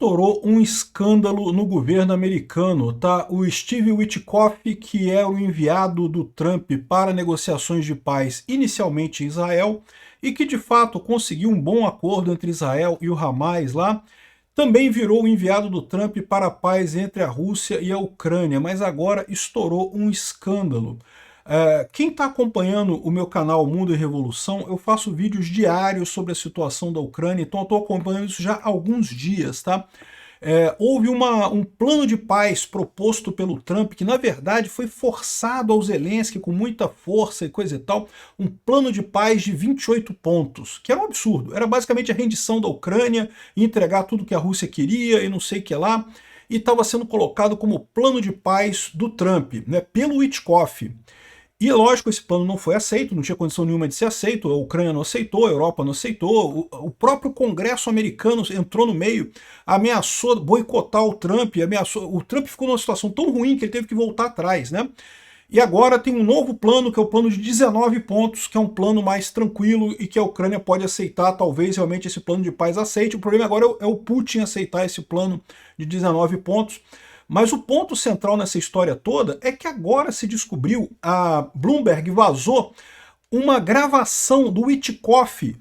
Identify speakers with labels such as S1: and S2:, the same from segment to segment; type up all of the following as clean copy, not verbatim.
S1: estourou um escândalo no governo americano, tá? O Steve Witkoff, que é o enviado do Trump para negociações de paz inicialmente em Israel, e que de fato conseguiu um bom acordo entre Israel e o Hamas lá, também virou o enviado do Trump para a paz entre a Rússia e a Ucrânia, mas agora estourou um escândalo. Quem está acompanhando o meu canal Mundo e Revolução, eu faço vídeos diários sobre a situação da Ucrânia, então eu estou acompanhando isso já há alguns dias, tá? Houve um plano de paz proposto pelo Trump, que na verdade foi forçado ao Zelensky com muita força e coisa e tal, um plano de paz de 28 pontos, que era um absurdo, era basicamente a rendição da Ucrânia, entregar tudo que a Rússia queria e não sei o que lá, e estava sendo colocado como plano de paz do Trump, né, pelo Witkoff. E lógico, esse plano não foi aceito, não tinha condição nenhuma de ser aceito, a Ucrânia não aceitou, a Europa não aceitou, o próprio Congresso americano entrou no meio, ameaçou boicotar o Trump, o Trump ficou numa situação tão ruim que ele teve que voltar atrás, né? E agora tem um novo plano, que é o plano de 19 pontos, que é um plano mais tranquilo e que a Ucrânia pode aceitar, talvez realmente esse plano de paz aceite. O problema agora é o Putin aceitar esse plano de 19 pontos. Mas o ponto central nessa história toda é que agora se descobriu, a Bloomberg vazou uma gravação do Witkoff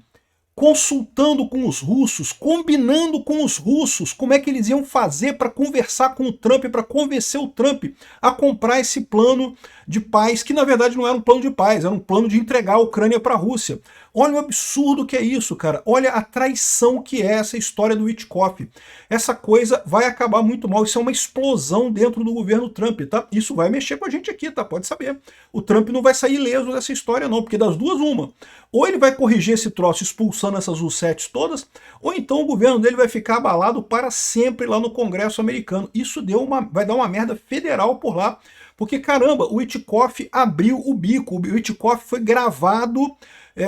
S1: consultando com os russos, combinando com os russos como é que eles iam fazer para conversar com o Trump, para convencer o Trump a comprar esse plano de paz, que na verdade não era um plano de paz, era um plano de entregar a Ucrânia para a Rússia. Olha o absurdo que é isso, cara. Olha a traição que é essa história do Witkoff. Essa coisa vai acabar muito mal. Isso é uma explosão dentro do governo Trump, tá? Isso vai mexer com a gente aqui, tá? Pode saber. O Trump não vai sair ileso dessa história, não, porque das duas, uma. Ou ele vai corrigir esse troço expulsando essas U7s todas, ou então o governo dele vai ficar abalado para sempre lá no Congresso americano. Isso vai dar uma merda federal por lá, porque, caramba, o Witkoff abriu o bico. O Witkoff foi gravado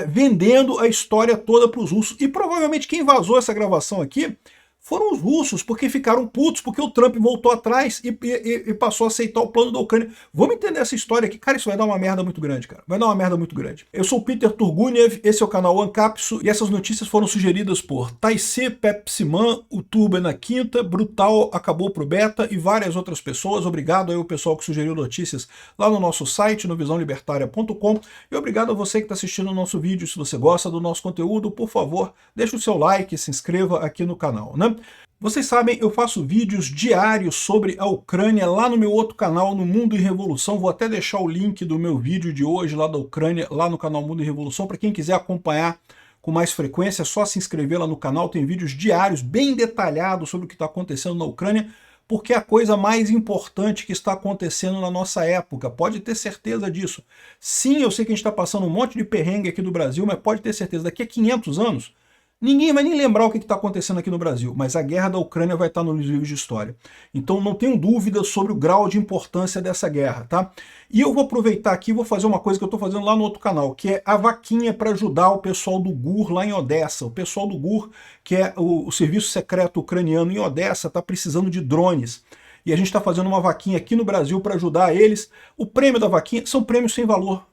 S1: vendendo a história toda para os russos. E provavelmente quem vazou essa gravação aqui foram os russos, porque ficaram putos, porque o Trump voltou atrás e passou a aceitar o plano da Ucrânia. Vamos entender essa história aqui. Cara, isso vai dar uma merda muito grande, cara. Vai dar uma merda muito grande. Eu sou o Peter Turguniev, esse é o canal Ancapsu, e essas notícias foram sugeridas por Taisê, Pepsiman, o Turbo é na quinta, Brutal acabou pro beta e várias outras pessoas. Obrigado aí ao pessoal que sugeriu notícias lá no nosso site, no visãolibertaria.com, e obrigado a você que está assistindo o nosso vídeo. Se você gosta do nosso conteúdo, por favor, deixe o seu like, se inscreva aqui no canal, né? Vocês sabem, eu faço vídeos diários sobre a Ucrânia lá no meu outro canal, no Mundo e Revolução. Vou até deixar o link do meu vídeo de hoje lá da Ucrânia, lá no canal Mundo e Revolução, para quem quiser acompanhar com mais frequência. É só se inscrever lá no canal, tem vídeos diários bem detalhados sobre o que está acontecendo na Ucrânia, porque é a coisa mais importante que está acontecendo na nossa época, pode ter certeza disso. Sim, eu sei que a gente está passando um monte de perrengue aqui do Brasil, mas pode ter certeza, daqui a 500 anos, ninguém vai nem lembrar o que está acontecendo aqui no Brasil, mas a guerra da Ucrânia vai estar nos livros de história. Então não tenho dúvida sobre o grau de importância dessa guerra, tá? E eu vou aproveitar aqui e vou fazer uma coisa que eu estou fazendo lá no outro canal, que é a vaquinha para ajudar o pessoal do GUR lá em Odessa. O pessoal do GUR, que é o serviço secreto ucraniano em Odessa, está precisando de drones. E a gente está fazendo uma vaquinha aqui no Brasil para ajudar eles. O prêmio da vaquinha são prêmios sem valor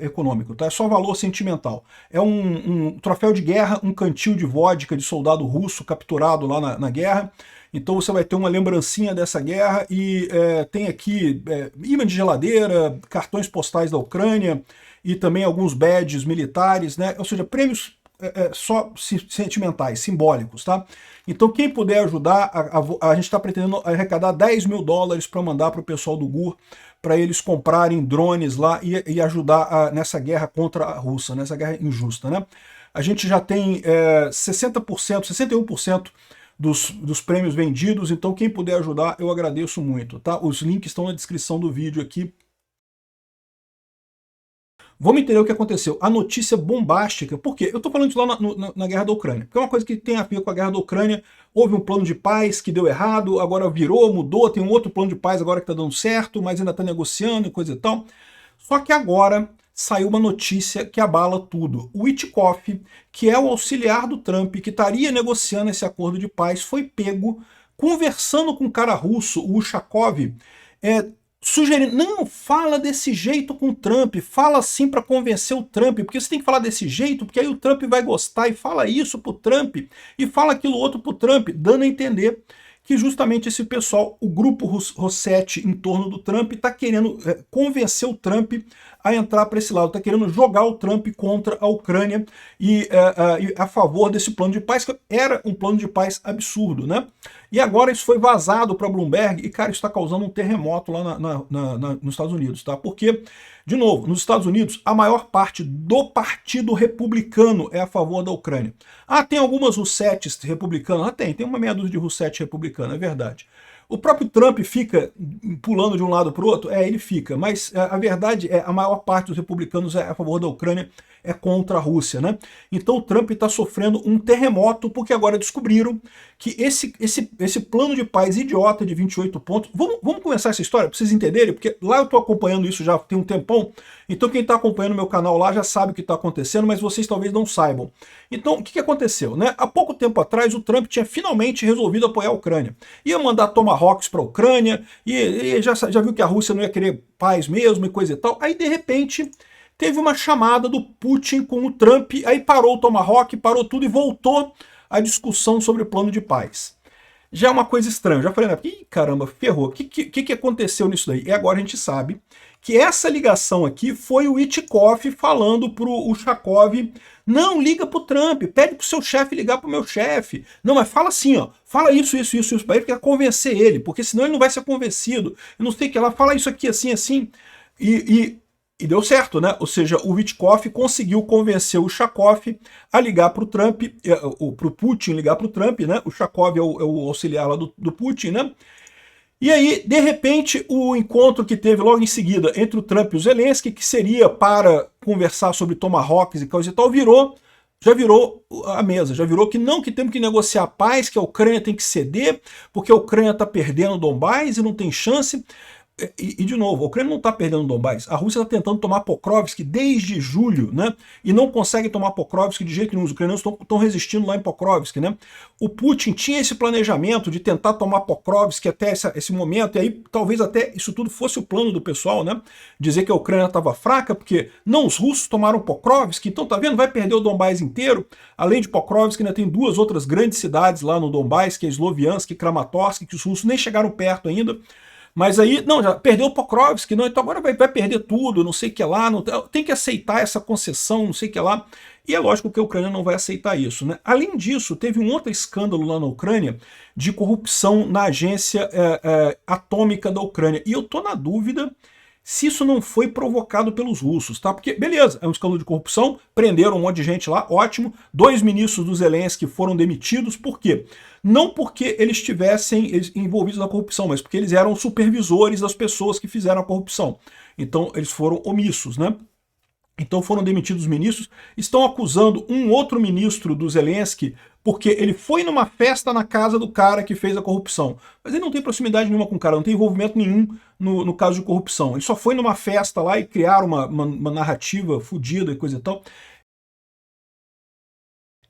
S1: econômico, tá? É só valor sentimental. É um troféu de guerra, um cantil de vodka de soldado russo capturado lá na guerra. Então você vai ter uma lembrancinha dessa guerra e tem aqui imã de geladeira, cartões postais da Ucrânia e também alguns badges militares, né? Ou seja, prêmios só sentimentais, simbólicos, tá? Então quem puder ajudar, a gente está pretendendo arrecadar 10 mil dólares para mandar para o pessoal do GUR, para eles comprarem drones lá e ajudar nessa guerra contra a Rússia, nessa guerra injusta, né? A gente já tem 60%, 61% dos prêmios vendidos, então quem puder ajudar, eu agradeço muito, tá? Os links estão na descrição do vídeo aqui. Vamos entender o que aconteceu. A notícia bombástica, por quê? Eu estou falando isso lá na guerra da Ucrânia, porque é uma coisa que tem a ver com a guerra da Ucrânia. Houve um plano de paz que deu errado, agora virou, mudou, tem um outro plano de paz agora que está dando certo, mas ainda está negociando e coisa e tal. Só que agora saiu uma notícia que abala tudo. O Witkoff, que é o auxiliar do Trump, que estaria negociando esse acordo de paz, foi pego conversando com um cara russo, o Ushakov, sugerindo, não, fala desse jeito com o Trump, fala assim para convencer o Trump, porque você tem que falar desse jeito, porque aí o Trump vai gostar, e fala isso pro Trump, e fala aquilo outro pro Trump, dando a entender que justamente esse pessoal, o grupo Rossetti em torno do Trump, está querendo convencer o Trump a entrar para esse lado, está querendo jogar o Trump contra a Ucrânia e a favor desse plano de paz, que era um plano de paz absurdo, né? E agora isso foi vazado para Bloomberg e, cara, isso está causando um terremoto lá nos Estados Unidos, tá? Porque, de novo, nos Estados Unidos, a maior parte do Partido Republicano é a favor da Ucrânia. Ah, tem algumas Russettes republicanas? Ah, tem uma meia dúzia de Russetti republicana, é verdade. O próprio Trump fica pulando de um lado para o outro? Ele fica, mas a verdade é a maior parte dos republicanos é a favor da Ucrânia, é contra a Rússia, né? Então o Trump está sofrendo um terremoto porque agora descobriram que esse plano de paz idiota de 28 pontos... Vamos começar essa história para vocês entenderem, porque lá eu estou acompanhando isso já tem um tempão, então quem está acompanhando meu canal lá já sabe o que está acontecendo, mas vocês talvez não saibam. Então o que aconteceu, né? Há pouco tempo atrás o Trump tinha finalmente resolvido apoiar a Ucrânia. Ia mandar Tomahawks para a Ucrânia, e já viu que a Rússia não ia querer paz mesmo e coisa e tal. Aí de repente teve uma chamada do Putin com o Trump, aí parou o Tomahawk, parou tudo e voltou a discussão sobre o plano de paz. Já é uma coisa estranha, já falei, ih, caramba, ferrou, o que aconteceu nisso daí? E agora a gente sabe que essa ligação aqui foi o Witkoff falando pro Ushakov, não, liga pro Trump, pede pro seu chefe ligar pro meu chefe. Não, mas fala assim, ó, fala isso pra ele, quer convencer ele, porque senão ele não vai ser convencido. Eu não sei o que lá, fala isso aqui assim, assim. E deu certo, né? Ou seja, o Witkoff conseguiu convencer o Ushakov a ligar para o Trump, para o Putin ligar para o Trump, né? O Ushakov é o auxiliar lá do Putin, né? E aí, de repente, o encontro que teve logo em seguida entre o Trump e o Zelensky, que seria para conversar sobre Tomahawks e coisa e tal, já virou a mesa, já virou que não, que temos que negociar a paz, que a Ucrânia tem que ceder, porque a Ucrânia está perdendo o Donbás e não tem chance. E de novo, a Ucrânia não está perdendo o Donbás. A Rússia está tentando tomar Pokrovsk desde julho, né? E não consegue tomar Pokrovsk de jeito nenhum. Os ucranianos estão resistindo lá em Pokrovsk, né? O Putin tinha esse planejamento de tentar tomar Pokrovsk até esse momento, e aí talvez até isso tudo fosse o plano do pessoal, né? Dizer que a Ucrânia estava fraca, porque não, os russos tomaram Pokrovsk, então tá vendo? Vai perder o Donbás inteiro. Além de Pokrovsk, ainda tem duas outras grandes cidades lá no Donbás, que é Sloviansk e Kramatorsk, que os russos nem chegaram perto ainda. Mas aí, não, já perdeu o Pokrovsk, não, então agora vai perder tudo, não sei o que lá, não, tem que aceitar essa concessão, não sei o que lá. E é lógico que a Ucrânia não vai aceitar isso, né? Além disso, teve um outro escândalo lá na Ucrânia de corrupção na agência atômica da Ucrânia. E eu tô na dúvida se isso não foi provocado pelos russos, tá? Porque, beleza, é um escândalo de corrupção, prenderam um monte de gente lá, ótimo. 2 ministros do Zelensky foram demitidos, por quê? Não porque eles estivessem envolvidos na corrupção, mas porque eles eram supervisores das pessoas que fizeram a corrupção. Então, eles foram omissos, né? Então foram demitidos os ministros, estão acusando um outro ministro do Zelensky porque ele foi numa festa na casa do cara que fez a corrupção. Mas ele não tem proximidade nenhuma com o cara, não tem envolvimento nenhum no caso de corrupção. Ele só foi numa festa lá e criaram uma narrativa fodida e coisa e tal.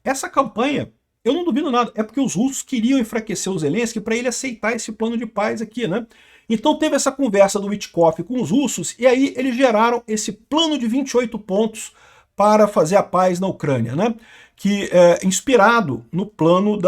S1: Essa campanha, eu não duvido nada, é porque os russos queriam enfraquecer o Zelensky para ele aceitar esse plano de paz aqui, né? Então teve essa conversa do Witkoff com os russos, e aí eles geraram esse plano de 28 pontos para fazer a paz na Ucrânia, né? Que é inspirado no plano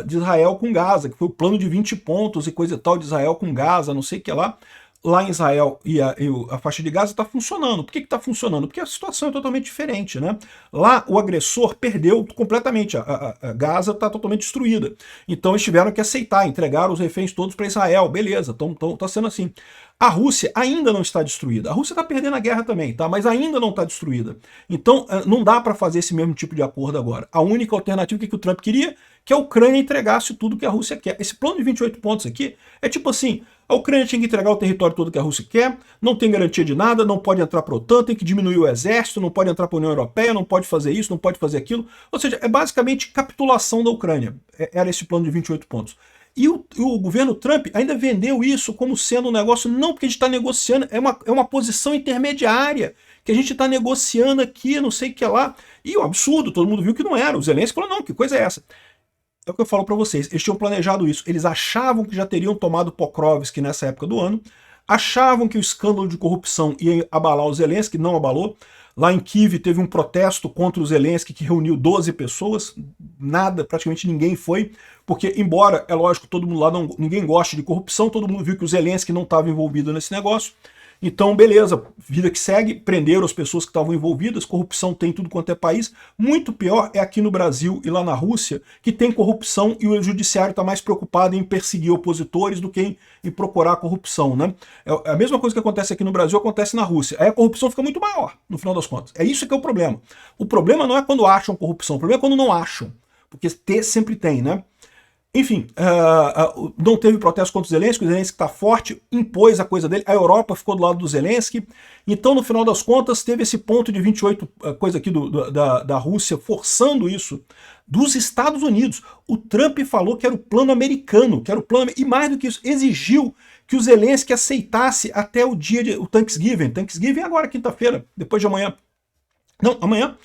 S1: de Israel com Gaza, que foi o plano de 20 pontos e coisa e tal de Israel com Gaza, não sei o que lá. Lá em Israel e a faixa de Gaza está funcionando. Por que está funcionando? Porque a situação é totalmente diferente, né? Lá o agressor perdeu completamente, a Gaza está totalmente destruída. Então eles tiveram que aceitar, entregar os reféns todos para Israel, beleza, está sendo assim. A Rússia ainda não está destruída. A Rússia está perdendo a guerra também, tá? Mas ainda não está destruída. Então não dá para fazer esse mesmo tipo de acordo agora. A única alternativa que o Trump queria, que a Ucrânia entregasse tudo que a Rússia quer. Esse plano de 28 pontos aqui é tipo assim, a Ucrânia tinha que entregar o território todo que a Rússia quer, não tem garantia de nada, não pode entrar para a OTAN, tem que diminuir o exército, não pode entrar para a União Europeia, não pode fazer isso, não pode fazer aquilo. Ou seja, é basicamente capitulação da Ucrânia. Era esse plano de 28 pontos. E o governo Trump ainda vendeu isso como sendo um negócio, não, porque a gente está negociando, é uma posição intermediária, que a gente está negociando aqui, não sei o que lá. E o absurdo, todo mundo viu que não era. O Zelensky falou, não, que coisa é essa? É o que eu falo para vocês, eles tinham planejado isso, eles achavam que já teriam tomado Pokrovsk nessa época do ano, achavam que o escândalo de corrupção ia abalar o Zelensky, não abalou. Lá em Kiev teve um protesto contra o Zelensky que reuniu 12 pessoas, nada, praticamente ninguém foi, porque embora, é lógico, todo mundo lá, ninguém gosta de corrupção, todo mundo viu que o Zelensky não estava envolvido nesse negócio, então beleza, vida que segue, prenderam as pessoas que estavam envolvidas, corrupção tem em tudo quanto é país, muito pior é aqui no Brasil e lá na Rússia, que tem corrupção e o judiciário está mais preocupado em perseguir opositores do que em procurar corrupção, né? É a mesma coisa que acontece aqui no Brasil, acontece na Rússia. Aí a corrupção fica muito maior, no final das contas. É isso que é o problema. O problema não é quando acham corrupção, o problema é quando não acham, porque ter sempre tem, né? Enfim, não teve protesto contra o Zelensky está forte, impôs a coisa dele, a Europa ficou do lado do Zelensky, então no final das contas teve esse ponto de 28, coisa aqui da Rússia, forçando isso dos Estados Unidos. O Trump falou que era o plano americano, que era o plano, e mais do que isso, exigiu que o Zelensky aceitasse até o dia de o Thanksgiving. Thanksgiving é agora, quinta-feira, depois de amanhã. Não, amanhã.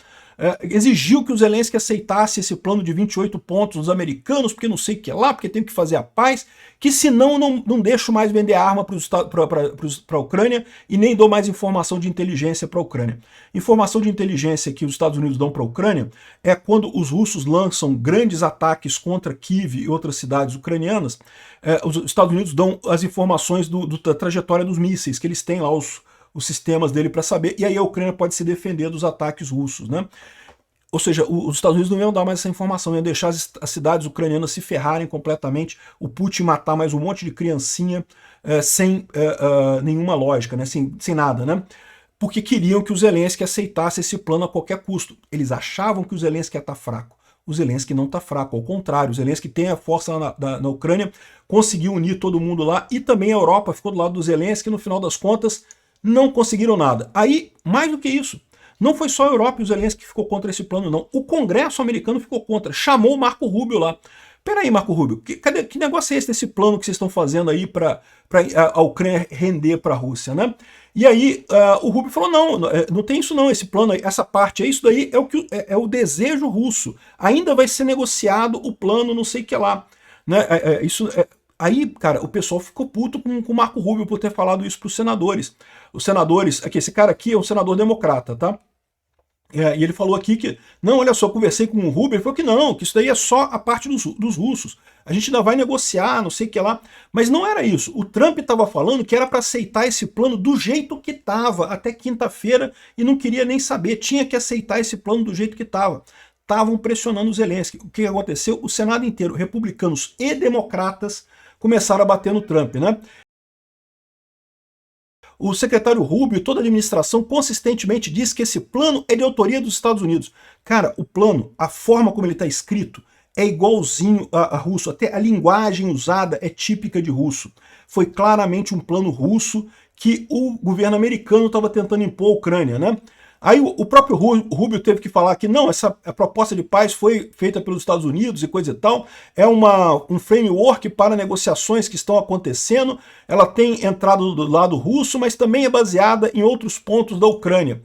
S1: Exigiu que o Zelensky aceitasse esse plano de 28 pontos dos americanos, porque não sei o que lá, porque tem que fazer a paz, que senão não deixo mais vender arma para a Ucrânia e nem dou mais informação de inteligência para a Ucrânia. Informação de inteligência que os Estados Unidos dão para a Ucrânia é quando os russos lançam grandes ataques contra Kiev e outras cidades ucranianas, os Estados Unidos dão as informações da trajetória dos mísseis, que eles têm lá os sistemas dele para saber, e aí a Ucrânia pode se defender dos ataques russos, né? Ou seja, os Estados Unidos não iam dar mais essa informação, iam deixar as cidades ucranianas se ferrarem completamente, o Putin matar mais um monte de criancinha sem nenhuma lógica, né? Sem nada, né? Porque queriam que o Zelensky aceitasse esse plano a qualquer custo. Eles achavam que o Zelensky ia estar fraco. O Zelensky não está fraco, ao contrário, o Zelensky tem a força lá na Ucrânia, conseguiu unir todo mundo lá, e também a Europa ficou do lado do Zelensky, no final das contas, não conseguiram nada. Aí, mais do que isso, não foi só a Europa e o Zelensky que ficou contra esse plano, não. O Congresso americano ficou contra, chamou o Marco Rubio lá. Peraí, Marco Rubio, que negócio é esse plano que vocês estão fazendo aí para a Ucrânia render para a Rússia, né? E aí o Rubio falou, não tem isso não, esse plano aí, essa parte aí, isso daí é o desejo russo. Ainda vai ser negociado o plano não sei o que lá. Né? Aí, cara, o pessoal ficou puto com o Marco Rubio por ter falado isso para os senadores. Os senadores, esse cara aqui é um senador democrata, tá? E ele falou aqui que, não, olha só, conversei com o Rubio, ele falou que não, que isso daí é só a parte dos russos. A gente ainda vai negociar, não sei o que lá. Mas não era isso. O Trump estava falando que era para aceitar esse plano do jeito que estava, até quinta-feira, e não queria nem saber, tinha que aceitar esse plano do jeito que estava. Estavam pressionando o Zelensky. O que aconteceu? O Senado inteiro, republicanos e democratas, começaram a bater no Trump, né? O secretário Rubio e toda a administração consistentemente diz que esse plano é de autoria dos Estados Unidos. Cara, o plano, a forma como ele está escrito, é igualzinho a russo. Até a linguagem usada é típica de russo. Foi claramente um plano russo que o governo americano estava tentando impor à Ucrânia, né? Aí o próprio Rubio teve que falar que não, a proposta de paz foi feita pelos Estados Unidos e coisa e tal, é um framework para negociações que estão acontecendo, ela tem entrado do lado russo, mas também é baseada em outros pontos da Ucrânia.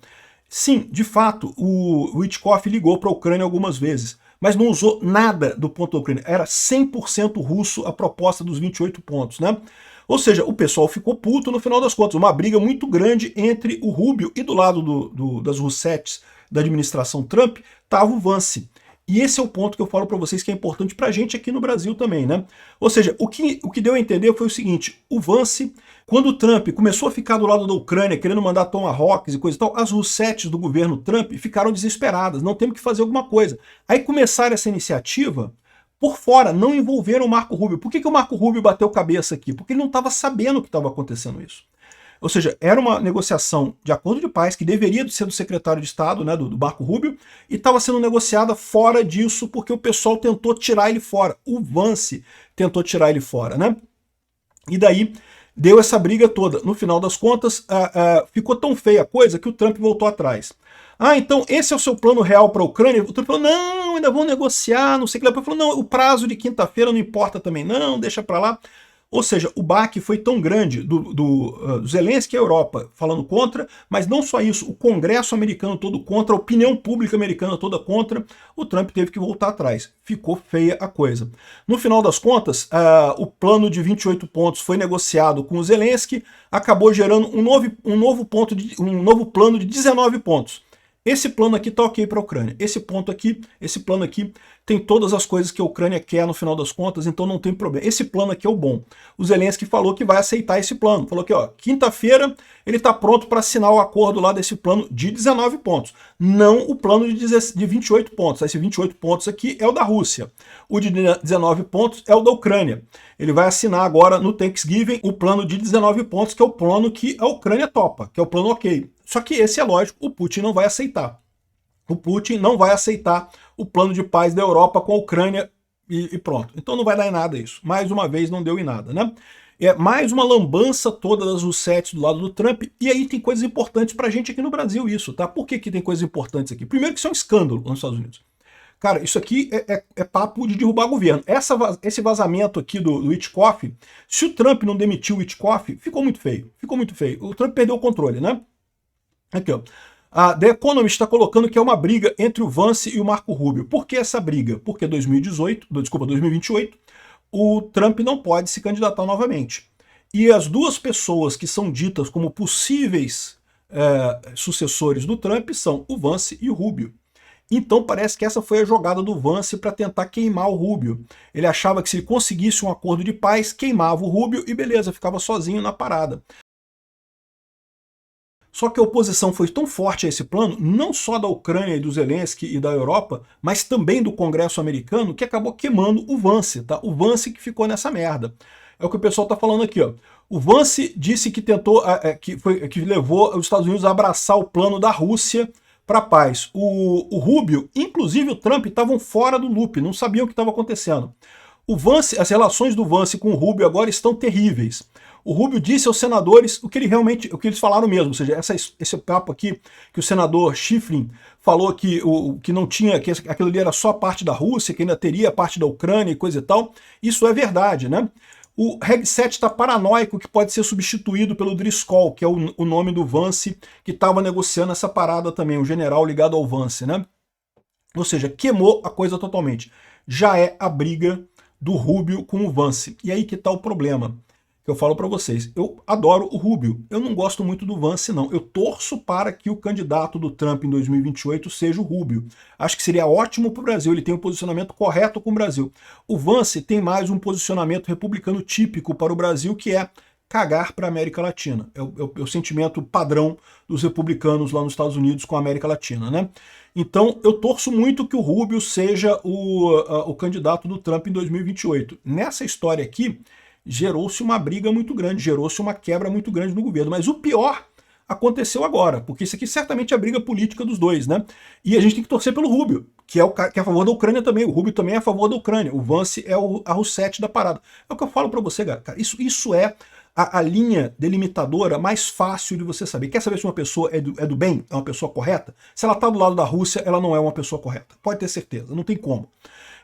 S1: Sim, de fato, o Witkoff ligou para a Ucrânia algumas vezes, mas não usou nada do ponto da Ucrânia, era 100% russo a proposta dos 28 pontos, né? Ou seja, o pessoal ficou puto no final das contas, uma briga muito grande entre o Rubio e do lado das Russettes da administração Trump estava o Vance. E esse é o ponto que eu falo para vocês que é importante para a gente aqui no Brasil também, né? Ou seja, o que deu a entender foi o seguinte, o Vance, quando o Trump começou a ficar do lado da Ucrânia, querendo mandar Tomahawks e coisa e tal, as Russettes do governo Trump ficaram desesperadas, não temos que fazer alguma coisa. Aí começaram essa iniciativa por fora, não envolveram o Marco Rubio. Por que o Marco Rubio bateu cabeça aqui? Porque ele não estava sabendo que estava acontecendo isso. Ou seja, era uma negociação de acordo de paz que deveria ser do secretário de Estado, né, do Marco Rubio, e estava sendo negociada fora disso porque o pessoal tentou tirar ele fora. O Vance tentou tirar ele fora, né? E daí deu essa briga toda. No final das contas, ficou tão feia a coisa que o Trump voltou atrás. Ah, então esse é o seu plano real para a Ucrânia? O Trump falou, não, ainda vão negociar, não sei o que lá. Ele falou, não, o prazo de quinta-feira não importa também, não, deixa para lá. Ou seja, o baque foi tão grande do Zelensky e a Europa falando contra, mas não só isso, o Congresso americano todo contra, a opinião pública americana toda contra, o Trump teve que voltar atrás. Ficou feia a coisa. No final das contas, o plano de 28 pontos foi negociado com o Zelensky, acabou gerando um novo plano de 19 pontos. Esse plano aqui tá ok para a Ucrânia. Esse plano aqui tem todas as coisas que a Ucrânia quer no final das contas, então não tem problema. Esse plano aqui é o bom. O Zelensky falou que vai aceitar esse plano. Falou que, ó, quinta-feira ele está pronto para assinar o acordo lá desse plano de 19 pontos. Não o plano de 28 pontos. Esse 28 pontos aqui é o da Rússia. O de 19 pontos é o da Ucrânia. Ele vai assinar agora no Thanksgiving o plano de 19 pontos, que é o plano que a Ucrânia topa, que é o plano ok. Só que esse é lógico, o Putin não vai aceitar. O Putin não vai aceitar o plano de paz da Europa com a Ucrânia e pronto. Então não vai dar em nada isso. Mais uma vez não deu em nada, né? É mais uma lambança toda das Russettes do lado do Trump. E aí tem coisas importantes pra gente aqui no Brasil isso, tá? Por que tem coisas importantes aqui? Primeiro que isso é um escândalo nos Estados Unidos. Cara, isso aqui é papo de derrubar governo. Esse vazamento aqui do Witkoff, se o Trump não demitiu o Witkoff, ficou muito feio. Ficou muito feio. O Trump perdeu o controle, né? Aqui, ó. A The Economist está colocando que é uma briga entre o Vance e o Marco Rubio. Por que essa briga? Porque 2028, o Trump não pode se candidatar novamente. E as duas pessoas que são ditas como possíveis sucessores do Trump são o Vance e o Rubio. Então parece que essa foi a jogada do Vance para tentar queimar o Rubio. Ele achava que se ele conseguisse um acordo de paz, queimava o Rubio e beleza, ficava sozinho na parada. Só que a oposição foi tão forte a esse plano, não só da Ucrânia e do Zelensky e da Europa, mas também do Congresso americano, que acabou queimando o Vance, tá? O Vance que ficou nessa merda. É o que o pessoal tá falando aqui, ó. O Vance disse que tentou, que levou os Estados Unidos a abraçar o plano da Rússia para a paz. O Rubio, inclusive o Trump, estavam fora do loop, não sabiam o que estava acontecendo. O Vance, as relações do Vance com o Rubio agora estão terríveis. O Rubio disse aos senadores o que eles falaram mesmo, ou seja, esse papo aqui que o senador Shifrin falou que não tinha, que aquilo ali era só parte da Rússia, que ainda teria parte da Ucrânia e coisa e tal, isso é verdade, né? O Hegseth está paranoico que pode ser substituído pelo Driscoll, que é o nome do Vance, que estava negociando essa parada também, o general ligado ao Vance, né? Ou seja, queimou a coisa totalmente. Já é a briga do Rubio com o Vance. E aí que está o problema. Eu falo para vocês, eu adoro o Rubio, eu não gosto muito do Vance não, eu torço para que o candidato do Trump em 2028 seja o Rubio. Acho que seria ótimo para o Brasil, ele tem um posicionamento correto com o Brasil. O Vance tem mais um posicionamento republicano típico para o Brasil, que é cagar para a América Latina. É o sentimento padrão dos republicanos lá nos Estados Unidos com a América Latina, né? Então eu torço muito que o Rubio seja o candidato do Trump em 2028. Nessa história aqui, gerou-se uma briga muito grande, gerou-se uma quebra muito grande no governo. Mas o pior aconteceu agora, porque isso aqui certamente é a briga política dos dois, né? E a gente tem que torcer pelo Rubio, que é a favor da Ucrânia também. O Rubio também é a favor da Ucrânia. O Vance é a Rousseff da parada. É o que eu falo para você, cara. Isso é a linha delimitadora mais fácil de você saber. Quer saber se uma pessoa é do bem? É uma pessoa correta? Se ela está do lado da Rússia, ela não é uma pessoa correta. Pode ter certeza, não tem como.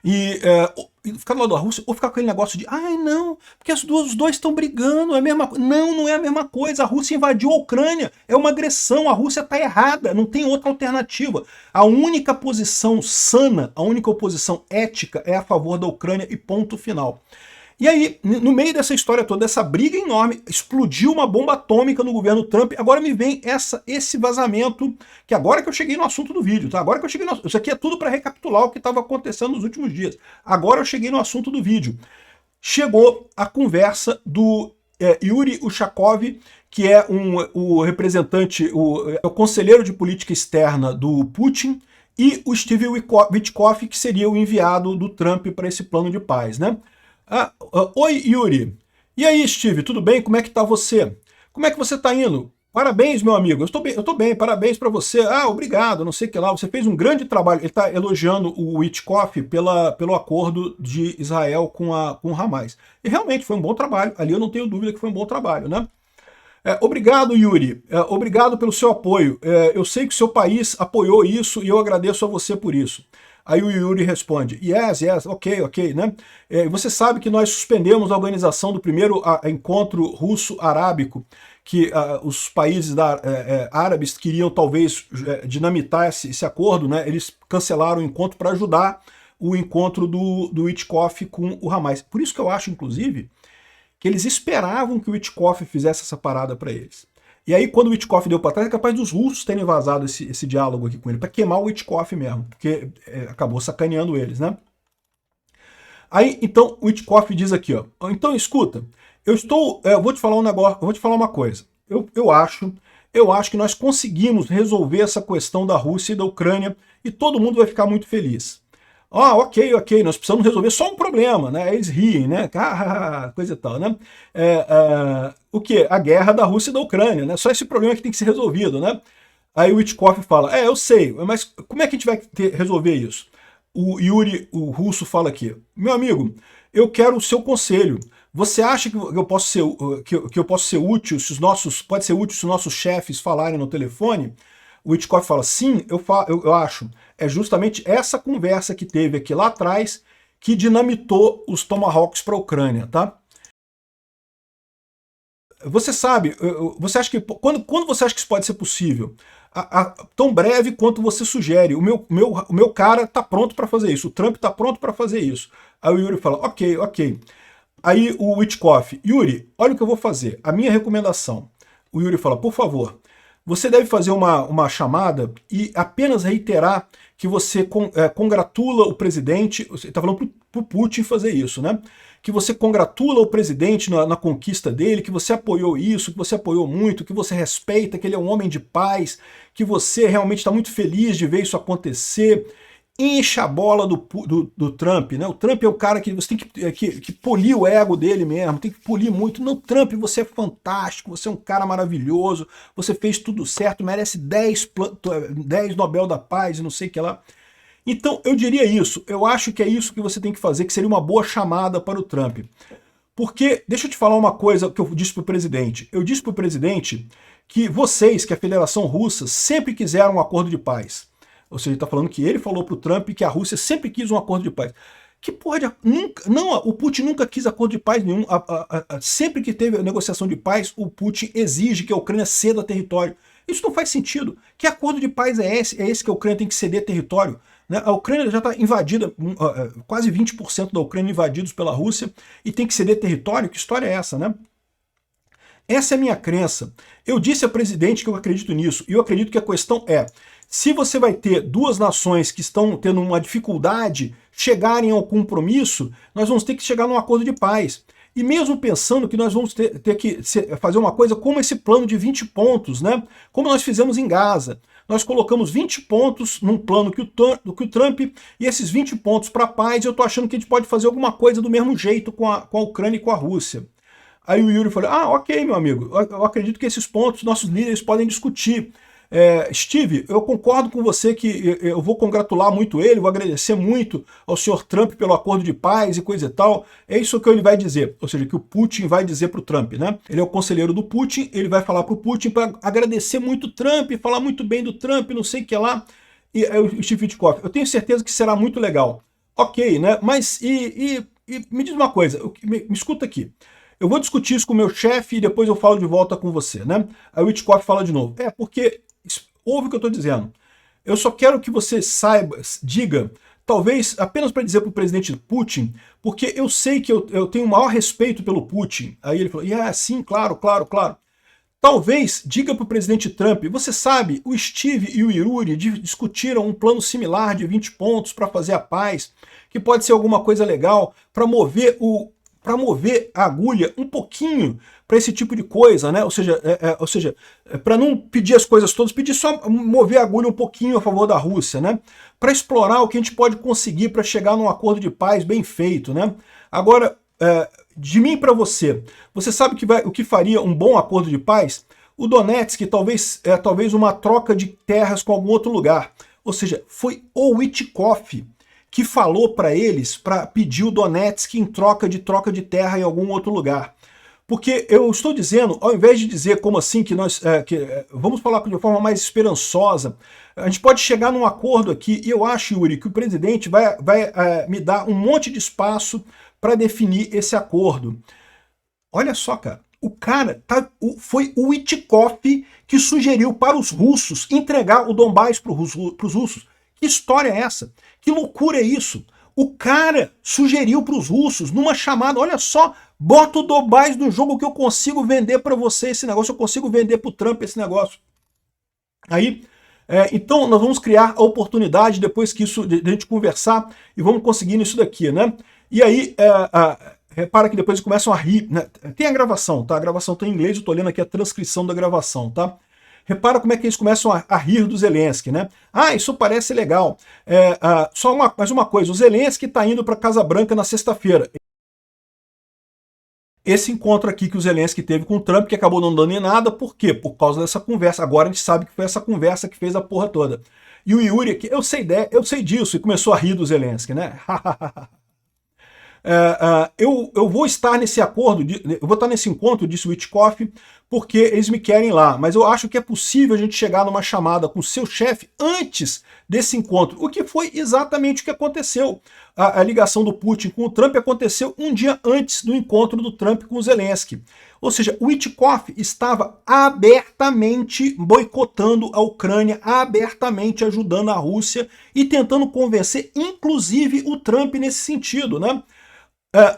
S1: E ficar do lado da Rússia, ou ficar com aquele negócio de ai não, porque os dois estão brigando, é a mesma coisa. Não, não é a mesma coisa. A Rússia invadiu a Ucrânia, é uma agressão, a Rússia está errada, não tem outra alternativa. A única posição sana, a única oposição ética é a favor da Ucrânia e ponto final. E aí, no meio dessa história toda, dessa briga enorme, explodiu uma bomba atômica no governo Trump. Agora me vem esse vazamento, que agora que eu cheguei no assunto do vídeo, tá? Agora que eu cheguei no... Isso aqui é tudo para recapitular o que estava acontecendo nos últimos dias. Agora eu cheguei no assunto do vídeo. Chegou a conversa do Yuri Ushakov, que é o representante, o conselheiro de política externa do Putin, e o Steve Witkoff, que seria o enviado do Trump para esse plano de paz, né? Oi, Yuri. E aí, Steve, tudo bem? Como é que tá você? Como é que você tá indo? Parabéns, meu amigo. Eu tô bem, parabéns para você. Obrigado, não sei o que lá. Você fez um grande trabalho. Ele tá elogiando o Witkoff pelo acordo de Israel com o Hamas. E realmente foi um bom trabalho. Ali eu não tenho dúvida que foi um bom trabalho, né? Obrigado, Yuri. Obrigado pelo seu apoio. Eu sei que o seu país apoiou isso e eu agradeço a você por isso. Aí o Yuri responde, yes, ok, né? Você sabe que nós suspendemos a organização do primeiro encontro russo-arábico, que os países árabes queriam talvez dinamitar esse acordo, né? Eles cancelaram o encontro para ajudar o encontro do Witkoff com o Hamas. Por isso que eu acho, inclusive, que eles esperavam que o Witkoff fizesse essa parada para eles. E aí, quando o Witkoff deu para trás, é capaz dos russos terem vazado esse diálogo aqui com ele, para queimar o Witkoff mesmo, porque acabou sacaneando eles, né? Aí, então, o Witkoff diz aqui, ó, então escuta, eu vou te falar um negócio, eu vou te falar uma coisa. Eu acho que nós conseguimos resolver essa questão da Rússia e da Ucrânia e todo mundo vai ficar muito feliz. Ah, ok, nós precisamos resolver só um problema, né? Eles riem, né? Coisa e tal, né? O quê? A guerra da Rússia e da Ucrânia, né? Só esse problema que tem que ser resolvido, né? Aí o Witkoff fala, eu sei, mas como é que a gente vai resolver isso? O Yuri, o russo, fala aqui, meu amigo, eu quero o seu conselho. Você acha que eu posso ser útil pode ser útil se os nossos chefes falarem no telefone? O Witkoff fala, sim, eu acho. É justamente essa conversa que teve aqui lá atrás que dinamitou os Tomahawks para a Ucrânia, tá? Você sabe, você acha que quando você acha que isso pode ser possível? Tão breve quanto você sugere. O meu cara tá pronto para fazer isso. O Trump tá pronto para fazer isso. Aí o Yuri fala, ok. Aí o Witkoff, Yuri, olha o que eu vou fazer. A minha recomendação. O Yuri fala, por favor, você deve fazer uma chamada e apenas reiterar que você congratula o presidente, você está falando para o Putin fazer isso, né? Que você congratula o presidente na conquista dele, que você apoiou isso, que você apoiou muito, que você respeita, que ele é um homem de paz, que você realmente está muito feliz de ver isso acontecer. Enche a bola do Trump, né? O Trump é o cara que você tem que polir o ego dele mesmo, tem que polir muito. Não, Trump, você é fantástico, você é um cara maravilhoso, você fez tudo certo, merece 10 Nobel da Paz e não sei o que lá. Então, eu diria isso, eu acho que é isso que você tem que fazer, que seria uma boa chamada para o Trump. Porque, deixa eu te falar uma coisa que eu disse para o presidente. Eu disse para o presidente que vocês, que a Federação Russa, sempre quiseram um acordo de paz. Ou seja, ele está falando que ele falou para o Trump que a Rússia sempre quis um acordo de paz. Que porra de... Não, o Putin nunca quis acordo de paz nenhum. Sempre que teve a negociação de paz, o Putin exige que a Ucrânia ceda território. Isso não faz sentido. Que acordo de paz é esse? É esse que a Ucrânia tem que ceder território? Né? A Ucrânia já está invadida, quase 20% da Ucrânia invadidos pela Rússia, e tem que ceder território? Que história é essa, né? Essa é a minha crença. Eu disse ao presidente que eu acredito nisso, e eu acredito que a questão é, se você vai ter duas nações que estão tendo uma dificuldade chegarem ao compromisso, nós vamos ter que chegar num acordo de paz. E mesmo pensando que nós vamos ter que fazer uma coisa como esse plano de 20 pontos, né? Como nós fizemos em Gaza. Nós colocamos 20 pontos num plano que o Trump, e esses 20 pontos para a paz, eu estou achando que a gente pode fazer alguma coisa do mesmo jeito com a Ucrânia e com a Rússia. Aí o Yuri falou, ok, meu amigo, eu acredito que esses pontos nossos líderes podem discutir. Steve, eu concordo com você que eu vou congratular muito ele, vou agradecer muito ao senhor Trump pelo acordo de paz e coisa e tal. É isso que ele vai dizer, ou seja, que o Putin vai dizer para o Trump, né? Ele é o conselheiro do Putin, ele vai falar para o Putin para agradecer muito o Trump, falar muito bem do Trump, não sei o que lá. E o Steve Witkoff, eu tenho certeza que será muito legal. Ok, né? Mas me diz uma coisa, me escuta aqui. Eu vou discutir isso com o meu chefe e depois eu falo de volta com você, né? Aí o Witkoff fala de novo. Porque ouve o que eu estou dizendo. Eu só quero que você saiba, diga, talvez apenas para dizer para o presidente Putin, porque eu sei que eu tenho o maior respeito pelo Putin. Aí ele falou, sim, claro. Talvez diga para o presidente Trump, você sabe, o Steve e o Yuri discutiram um plano similar de 20 pontos para fazer a paz, que pode ser alguma coisa legal para mover a agulha um pouquinho para esse tipo de coisa, né? Ou seja, para não pedir as coisas todas, pedir só mover a agulha um pouquinho a favor da Rússia, né? Para explorar o que a gente pode conseguir para chegar num acordo de paz bem feito, né? Agora, de mim para você sabe o que faria um bom acordo de paz? O Donetsk, talvez uma troca de terras com algum outro lugar. Ou seja, foi o Witkoff que falou para eles para pedir o Donetsk em troca de terra em algum outro lugar. Porque eu estou dizendo, ao invés de dizer como assim que nós... vamos falar de uma forma mais esperançosa, a gente pode chegar num acordo aqui, e eu acho, Yuri, que o presidente vai me dar um monte de espaço para definir esse acordo. Olha só, cara, foi o Witkoff que sugeriu para os russos entregar o Donbás para os russos. Que história é essa? Que loucura é isso? O cara sugeriu para os russos, numa chamada, olha só Bota o Dobais no jogo que eu consigo vender para você esse negócio, eu consigo vender para o Trump esse negócio. Aí, então nós vamos criar a oportunidade, depois que isso, de a gente conversar, e vamos conseguir nisso daqui, né? E aí, repara que depois eles começam a rir, né? Tem a gravação, tá? A gravação tá em inglês, eu tô lendo aqui a transcrição da gravação, tá? Repara como é que eles começam a rir do Zelensky, né? Ah, isso parece legal. Mais uma coisa, o Zelensky tá indo para Casa Branca na sexta-feira. Esse encontro aqui que o Zelensky teve com o Trump, que acabou não dando em nada, por quê? Por causa dessa conversa. Agora a gente sabe que foi essa conversa que fez a porra toda. E o Yuri aqui, eu sei disso, e começou a rir do Zelensky, né? Eu vou estar nesse acordo, eu vou estar nesse encontro, disse o Witkoff, porque eles me querem lá, mas eu acho que é possível a gente chegar numa chamada com o seu chefe antes desse encontro, o que foi exatamente o que aconteceu. A ligação do Putin com o Trump aconteceu um dia antes do encontro do Trump com o Zelensky. Ou seja, o Witkoff estava abertamente boicotando a Ucrânia, abertamente ajudando a Rússia e tentando convencer, inclusive, o Trump nesse sentido, né?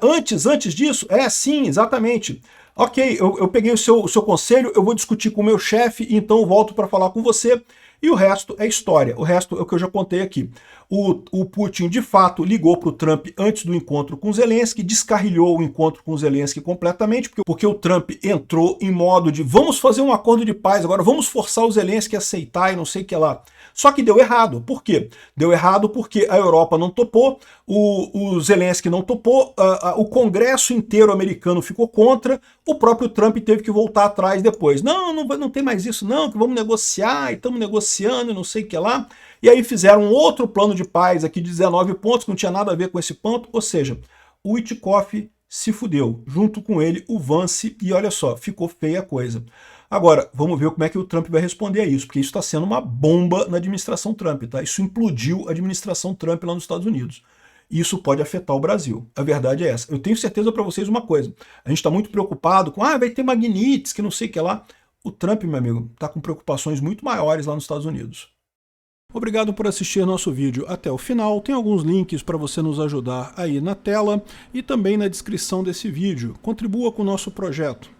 S1: Antes disso, sim, exatamente. Ok, eu peguei o seu conselho, eu vou discutir com o meu chefe, então eu volto para falar com você, e o resto é história, o resto é o que eu já contei aqui. O Putin, de fato, ligou para o Trump antes do encontro com o Zelensky, descarrilhou o encontro com o Zelensky completamente, porque o Trump entrou em modo de vamos fazer um acordo de paz, agora vamos forçar o Zelensky a aceitar e não sei o que lá. Só que deu errado. Por quê? Deu errado porque a Europa não topou, o Zelensky não topou, o Congresso inteiro americano ficou contra, o próprio Trump teve que voltar atrás depois. Não tem mais isso não, que vamos negociar, e estamos negociando e não sei o que lá. E aí fizeram um outro plano de paz aqui de 19 pontos, que não tinha nada a ver com esse ponto, ou seja, o Witkoff se fudeu, junto com ele o Vance, e olha só, ficou feia a coisa. Agora, vamos ver como é que o Trump vai responder a isso, porque isso está sendo uma bomba na administração Trump, tá? Isso implodiu a administração Trump lá nos Estados Unidos. Isso pode afetar o Brasil. A verdade é essa. Eu tenho certeza para vocês uma coisa. A gente está muito preocupado com, vai ter Magnitsky, que não sei o que lá. O Trump, meu amigo, está com preocupações muito maiores lá nos Estados Unidos. Obrigado por assistir nosso vídeo até o final. Tem alguns links para você nos ajudar aí na tela e também na descrição desse vídeo. Contribua com o nosso projeto.